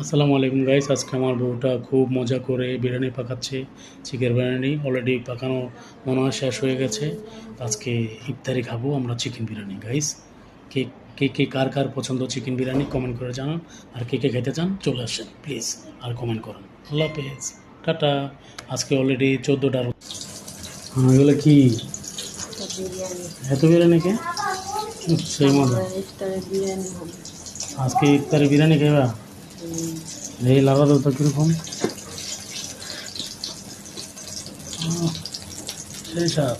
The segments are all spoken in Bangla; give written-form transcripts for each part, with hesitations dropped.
আসসালামু আলাইকুম গাইস, আজকে আমার বউটা খুব মজা করে বিরিয়ানি পাকাচ্ছে। চিকেন বিরিয়ানি অলরেডি পাকানো মনে হয় শেষ হয়ে গেছে। আজকে ইফতারি খাবো আমরা চিকেন বিরিয়ানি গাইস। কে কে কে কার কার পছন্দ চিকেন বিরিয়ানি কমেন্ট করে জানান। আর কে কে খেতে চান চলে আসেন প্লিজ, আর কমেন্ট করুন। আল্লাহ হাফেজ, টাটা। আজকে অলরেডি 14টা। এগুলো কি বিরিয়ানি এত বিরিয়ানি কে? সেই মজা। ইফতারে বিরিয়ানি হবে। আজকে ইফতারি বিরিয়ানি খাইবা? এই লাগা তো কিরকম সেই স্বাদ।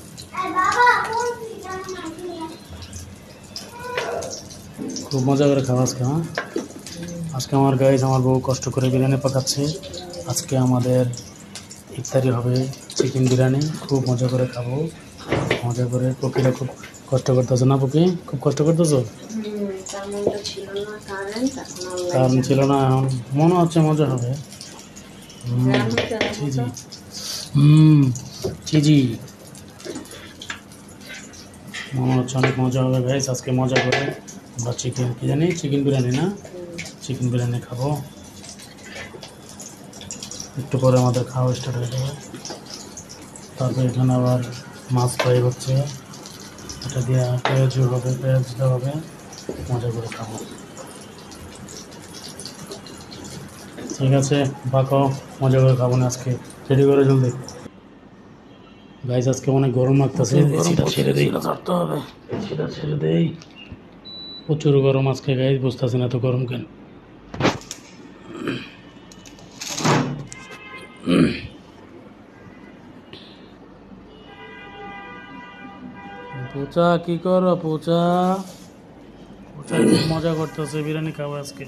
খুব মজা করে খাওয়া আজকে। হ্যাঁ, আজকে আমার গাইজ আমার বউ কষ্ট করে বিরিয়ানি পাকাচ্ছে। আজকে আমাদের ইফতারি হবে চিকেন বিরিয়ানি, খুব মজা করে খাবো। মজা করে পকিরা খুব কষ্ট করতেছো না? পকি খুব কষ্ট করতেছো? কারণ ছিল না, এখন মনে হচ্ছে মজা হবে। চিজি চিজি মনে হচ্ছে অনেক মজা হবে গাইজ। আজকে মজা করে আমরা চিকেন কি জানি চিকেন বিরিয়ানি না, চিকেন বিরিয়ানি খাবো। একটু পরে আমাদের খাওয়া স্টার্ট হয়ে যাবে। তারপর এখানে আবার মাছ ফ্রাই হচ্ছে, এটা দিয়ে পেঁয়াজও হবে, পেঁয়াজ দেওয়া হবে। মজা করে খাবো। ঠিক আছে, পাকো, মজা করে খাবো না আজকে। রেডি করে জলদি গাইজ। আজকে অনেক গরম লাগতেছে, এসিটা ছেড়ে দেই, ছাড়তে হবে, এসিটা ছেড়ে দেই। প্রচুর গরম আজকে গাইজ, বুঝতেছি না এত গরম কেন। পূজা কি করো? পূজা পূজা খুব মজা করতেছে, বিরিয়ানি খাবো আজকে।